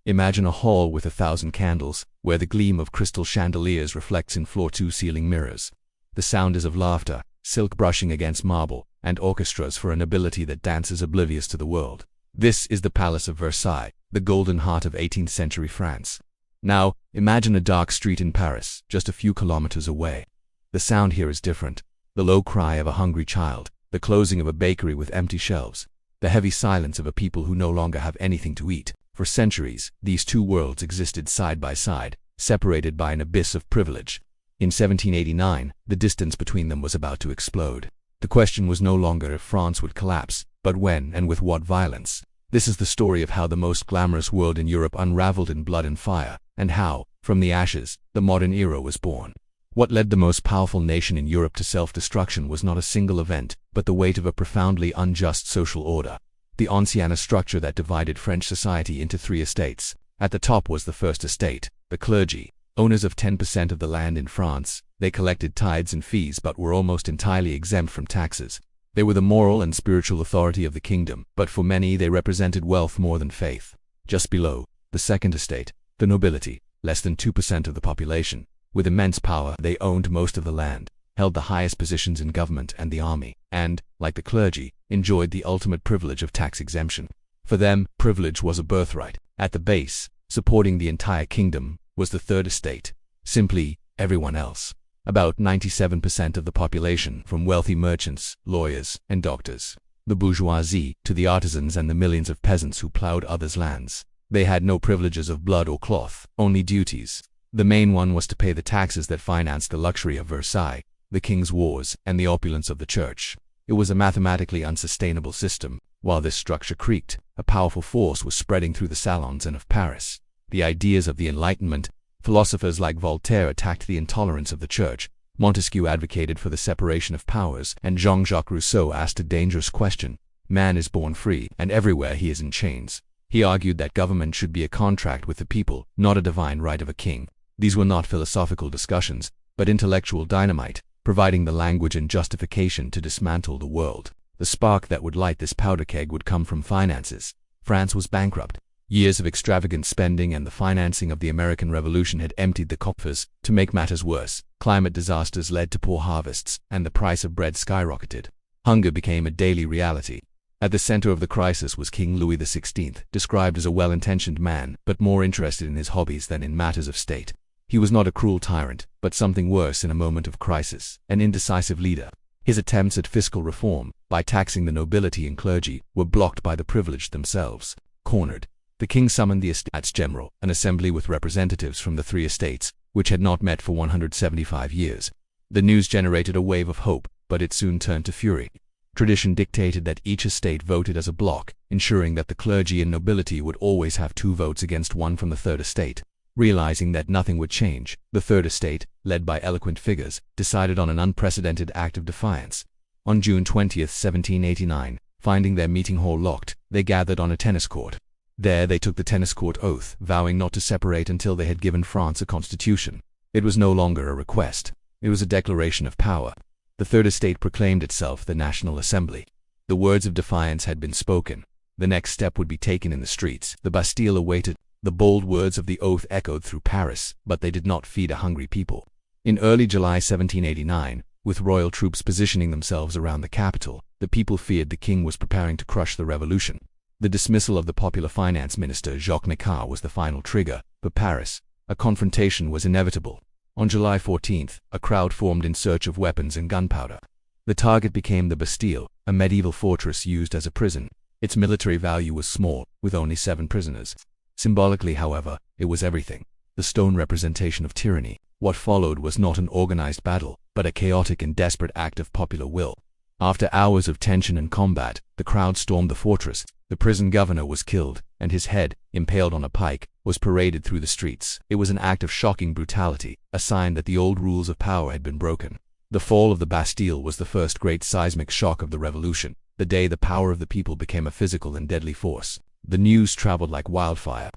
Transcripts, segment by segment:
Imagine a hall with 1,000 candles, where the gleam of crystal chandeliers reflects in floor-to-ceiling mirrors. The sound is of laughter, silk brushing against marble, and orchestras for a nobility that dances oblivious to the world. This is the Palace of Versailles, the golden heart of 18th century France. Now, imagine a dark street in Paris, just a few kilometers away. The sound here is different. The low cry of a hungry child, the closing of a bakery with empty shelves, the heavy silence of a people who no longer have anything to eat. For centuries, these two worlds existed side by side, separated by an abyss of privilege. In 1789, the distance between them was about to explode. The question was no longer if France would collapse, but when and with what violence. This is the story of how the most glamorous world in Europe unraveled in blood and fire, and how, from the ashes, the modern era was born. What led the most powerful nation in Europe to self-destruction was not a single event, but the weight of a profoundly unjust social order. The ancienne structure that divided French society into three estates. At the top was the first estate, the clergy, owners of 10% of the land in France. They collected tithes and fees but were almost entirely exempt from taxes. They were the moral and spiritual authority of the kingdom, but for many they represented wealth more than faith. Just below, the second estate, the nobility, less than 2% of the population. With immense power, they owned most of the land, held the highest positions in government and the army, and, like the clergy, enjoyed the ultimate privilege of tax exemption. For them, privilege was a birthright. At the base, supporting the entire kingdom, was the third estate, simply everyone else. About 97% of the population, from wealthy merchants, lawyers, and doctors, the bourgeoisie, to the artisans and the millions of peasants who plowed others' lands. They had no privileges of blood or cloth, only duties. The main one was to pay the taxes that financed the luxury of Versailles, the king's wars, and the opulence of the church. It was a mathematically unsustainable system. While this structure creaked, a powerful force was spreading through the salons and of Paris. The ideas of the Enlightenment. Philosophers like Voltaire attacked the intolerance of the church, Montesquieu advocated for the separation of powers, and Jean-Jacques Rousseau asked a dangerous question. Man is born free, and everywhere he is in chains. He argued that government should be a contract with the people, not a divine right of a king. These were not philosophical discussions, but intellectual dynamite, providing the language and justification to dismantle the world. The spark that would light this powder keg would come from finances. France was bankrupt. Years of extravagant spending and the financing of the American Revolution had emptied the coffers. To make matters worse, climate disasters led to poor harvests, and the price of bread skyrocketed. Hunger became a daily reality. At the center of the crisis was King Louis XVI, described as a well-intentioned man, but more interested in his hobbies than in matters of state. He was not a cruel tyrant, but something worse in a moment of crisis, an indecisive leader. His attempts at fiscal reform, by taxing the nobility and clergy, were blocked by the privileged themselves. Cornered, the king summoned the Estates General, an assembly with representatives from the three estates, which had not met for 175 years. The news generated a wave of hope, but it soon turned to fury. Tradition dictated that each estate voted as a bloc, ensuring that the clergy and nobility would always have 2 votes against one from the third estate. Realizing that nothing would change, the third estate, led by eloquent figures, decided on an unprecedented act of defiance. On June 20, 1789, finding their meeting hall locked, they gathered on a tennis court. There they took the tennis court oath, vowing not to separate until they had given France a constitution. It was no longer a request. It was a declaration of power. The third estate proclaimed itself the National Assembly. The words of defiance had been spoken. The next step would be taken in the streets. The Bastille awaited. The bold words of the oath echoed through Paris, but they did not feed a hungry people. In early July 1789, with royal troops positioning themselves around the capital, the people feared the king was preparing to crush the revolution. The dismissal of the popular finance minister Jacques Necker was the final trigger. For Paris, a confrontation was inevitable. On July 14th, a crowd formed in search of weapons and gunpowder. The target became the Bastille, a medieval fortress used as a prison. Its military value was small, with only 7 prisoners. Symbolically, however, it was everything. The stone representation of tyranny. What followed was not an organized battle, but a chaotic and desperate act of popular will. After hours of tension and combat, the crowd stormed the fortress. The prison governor was killed, and his head, impaled on a pike, was paraded through the streets. It was an act of shocking brutality, a sign that the old rules of power had been broken. The fall of the Bastille was the first great seismic shock of the revolution, the day the power of the people became a physical and deadly force. The news traveled like wildfire.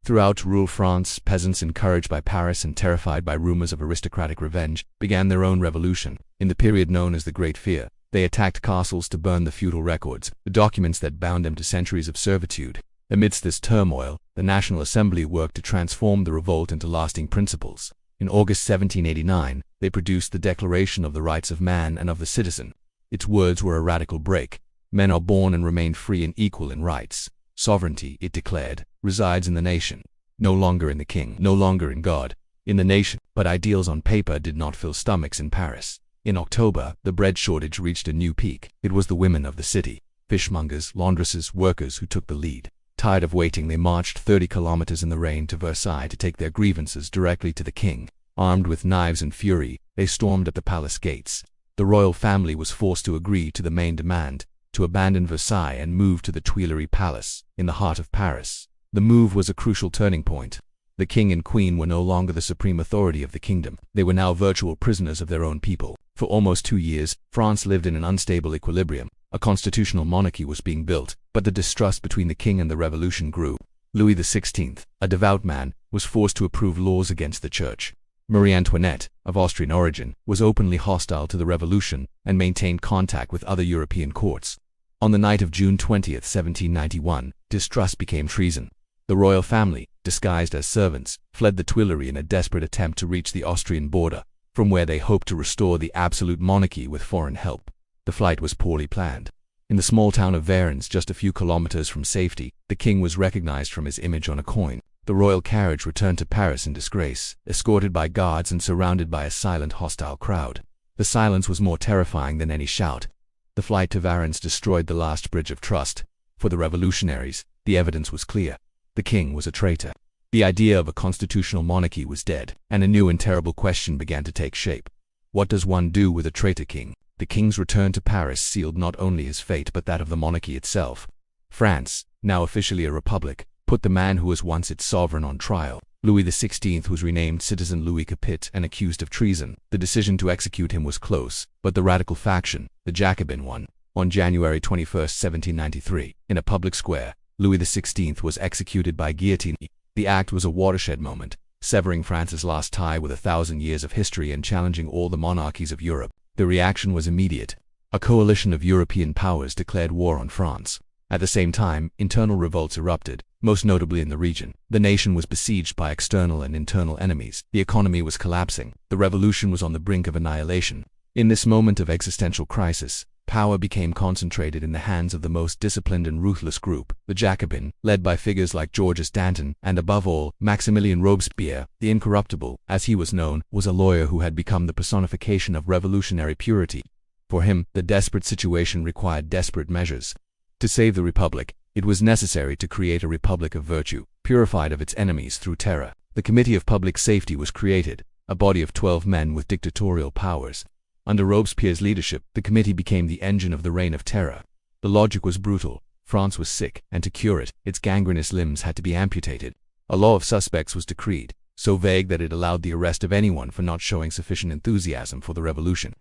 Throughout rural France, peasants, encouraged by Paris and terrified by rumors of aristocratic revenge, began their own revolution. In the period known as the Great Fear, they attacked castles to burn the feudal records, the documents that bound them to centuries of servitude. Amidst this turmoil, the National Assembly worked to transform the revolt into lasting principles. In August 1789, they produced the Declaration of the Rights of Man and of the Citizen. Its words were a radical break. Men are born and remain free and equal in rights. Sovereignty, it declared, resides in the nation, no longer in the king, no longer in God, in the nation. But ideals on paper did not fill stomachs in Paris. In October, the bread shortage reached a new peak. It was the women of the city, fishmongers, laundresses, workers, who took the lead. Tired of waiting, they marched 30 kilometers in the rain to Versailles to take their grievances directly to the king. Armed with knives and fury, they stormed at the palace gates. The royal family was forced to agree to the main demand, to abandon Versailles and move to the Tuileries Palace, in the heart of Paris. The move was a crucial turning point. The king and queen were no longer the supreme authority of the kingdom. They were now virtual prisoners of their own people. For almost 2 years, France lived in an unstable equilibrium. A constitutional monarchy was being built, but the distrust between the king and the revolution grew. Louis XVI, a devout man, was forced to approve laws against the church. Marie Antoinette, of Austrian origin, was openly hostile to the revolution and maintained contact with other European courts. On the night of June 20, 1791, distrust became treason. The royal family, disguised as servants, fled the Tuileries in a desperate attempt to reach the Austrian border, from where they hoped to restore the absolute monarchy with foreign help. The flight was poorly planned. In the small town of Varennes, just a few kilometers from safety, the king was recognized from his image on a coin. The royal carriage returned to Paris in disgrace, escorted by guards and surrounded by a silent, hostile crowd. The silence was more terrifying than any shout. The flight to Varennes destroyed the last bridge of trust. For the revolutionaries, the evidence was clear. The king was a traitor. The idea of a constitutional monarchy was dead, and a new and terrible question began to take shape. What does one do with a traitor king? The king's return to Paris sealed not only his fate but that of the monarchy itself. France, now officially a republic, put the man who was once its sovereign on trial. Louis XVI was renamed Citizen Louis Capet and accused of treason. The decision to execute him was close, but the radical faction, the Jacobin, won. On January 21, 1793, in a public square, Louis XVI was executed by guillotine. The act was a watershed moment, severing France's last tie with 1,000 years of history and challenging all the monarchies of Europe. The reaction was immediate. A coalition of European powers declared war on France. At the same time, internal revolts erupted, most notably in the region. The nation was besieged by external and internal enemies. The economy was collapsing. The revolution was on the brink of annihilation. In this moment of existential crisis, power became concentrated in the hands of the most disciplined and ruthless group, the Jacobin, led by figures like Georges Danton, and above all, Maximilien Robespierre, the Incorruptible, as he was known, was a lawyer who had become the personification of revolutionary purity. For him, the desperate situation required desperate measures. To save the republic, it was necessary to create a republic of virtue, purified of its enemies through terror. The Committee of Public Safety was created, a body of 12 men with dictatorial powers. Under Robespierre's leadership, the committee became the engine of the reign of terror. The logic was brutal. France was sick, and to cure it, its gangrenous limbs had to be amputated. A law of suspects was decreed, so vague that it allowed the arrest of anyone for not showing sufficient enthusiasm for the revolution.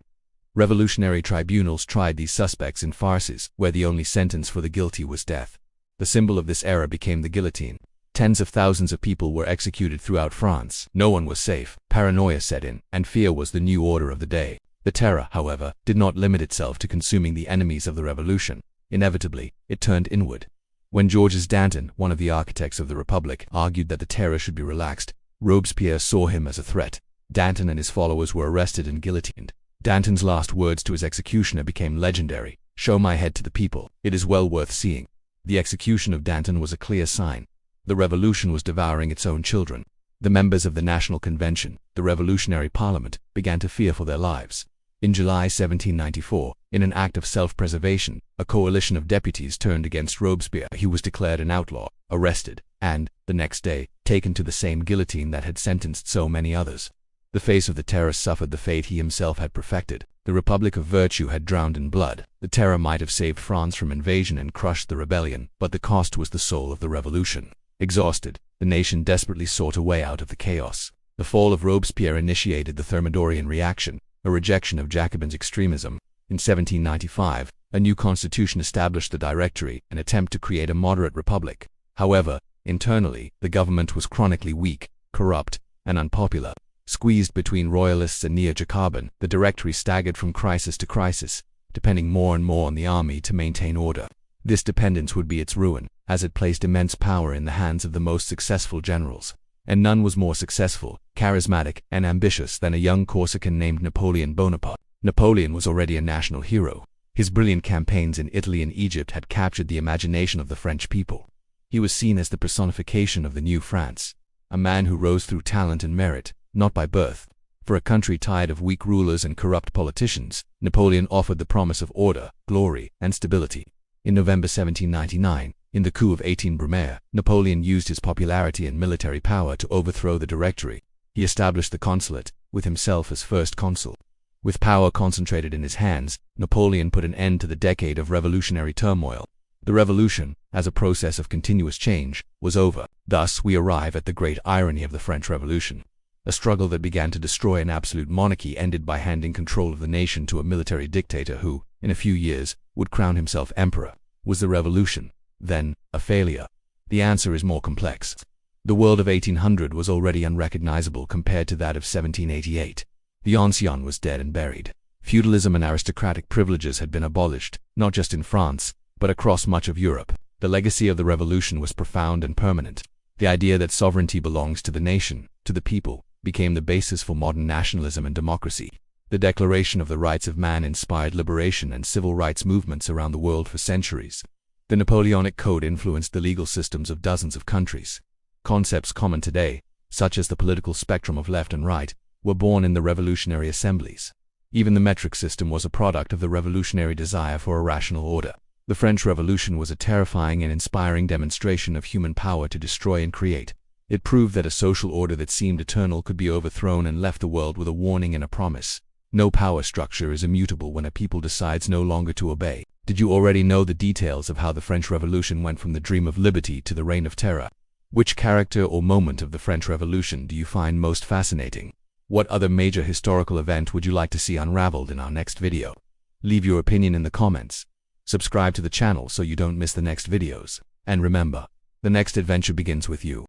Revolutionary tribunals tried these suspects in farces, where the only sentence for the guilty was death. The symbol of this era became the guillotine. Tens of thousands of people were executed throughout France. No one was safe. Paranoia set in, and fear was the new order of the day. The terror, however, did not limit itself to consuming the enemies of the revolution. Inevitably, it turned inward. When Georges Danton, one of the architects of the Republic, argued that the terror should be relaxed, Robespierre saw him as a threat. Danton and his followers were arrested and guillotined. Danton's last words to his executioner became legendary: "Show my head to the people. It is well worth seeing." The execution of Danton was a clear sign. The revolution was devouring its own children. The members of the National Convention, the Revolutionary Parliament, began to fear for their lives. In July 1794, in an act of self-preservation, a coalition of deputies turned against Robespierre. He was declared an outlaw, arrested, and, the next day, taken to the same guillotine that had sentenced so many others. The face of the terror suffered the fate he himself had perfected. The Republic of Virtue had drowned in blood. The terror might have saved France from invasion and crushed the rebellion, but the cost was the soul of the revolution. Exhausted, the nation desperately sought a way out of the chaos. The fall of Robespierre initiated the Thermidorian reaction, a rejection of Jacobins' extremism. In 1795, a new constitution established the Directory, an attempt to create a moderate republic. However, internally, the government was chronically weak, corrupt, and unpopular. Squeezed between royalists and neo-Jacobin, the Directory staggered from crisis to crisis, depending more and more on the army to maintain order. This dependence would be its ruin, as it placed immense power in the hands of the most successful generals. And none was more successful, charismatic, and ambitious than a young Corsican named Napoleon Bonaparte. Napoleon was already a national hero. His brilliant campaigns in Italy and Egypt had captured the imagination of the French people. He was seen as the personification of the new France, a man who rose through talent and merit, not by birth. For a country tired of weak rulers and corrupt politicians, Napoleon offered the promise of order, glory, and stability. In November 1799, in the coup of 18 Brumaire, Napoleon used his popularity and military power to overthrow the Directory. He established the consulate, with himself as first consul. With power concentrated in his hands, Napoleon put an end to the decade of revolutionary turmoil. The revolution, as a process of continuous change, was over. Thus, we arrive at the great irony of the French Revolution. A struggle that began to destroy an absolute monarchy ended by handing control of the nation to a military dictator who, in a few years, would crown himself emperor. Was the revolution, then, a failure? The answer is more complex. The world of 1800 was already unrecognizable compared to that of 1788. The ancien was dead and buried. Feudalism and aristocratic privileges had been abolished, not just in France, but across much of Europe. The legacy of the revolution was profound and permanent. The idea that sovereignty belongs to the nation, to the people, became the basis for modern nationalism and democracy. The Declaration of the Rights of Man inspired liberation and civil rights movements around the world for centuries. The Napoleonic Code influenced the legal systems of dozens of countries. Concepts common today, such as the political spectrum of left and right, were born in the revolutionary assemblies. Even the metric system was a product of the revolutionary desire for a rational order. The French Revolution was a terrifying and inspiring demonstration of human power to destroy and create. It proved that a social order that seemed eternal could be overthrown and left the world with a warning and a promise. No power structure is immutable when a people decides no longer to obey. Did you already know the details of how the French Revolution went from the dream of liberty to the reign of terror? Which character or moment of the French Revolution do you find most fascinating? What other major historical event would you like to see unraveled in our next video? Leave your opinion in the comments. Subscribe to the channel so you don't miss the next videos. And remember, the next adventure begins with you.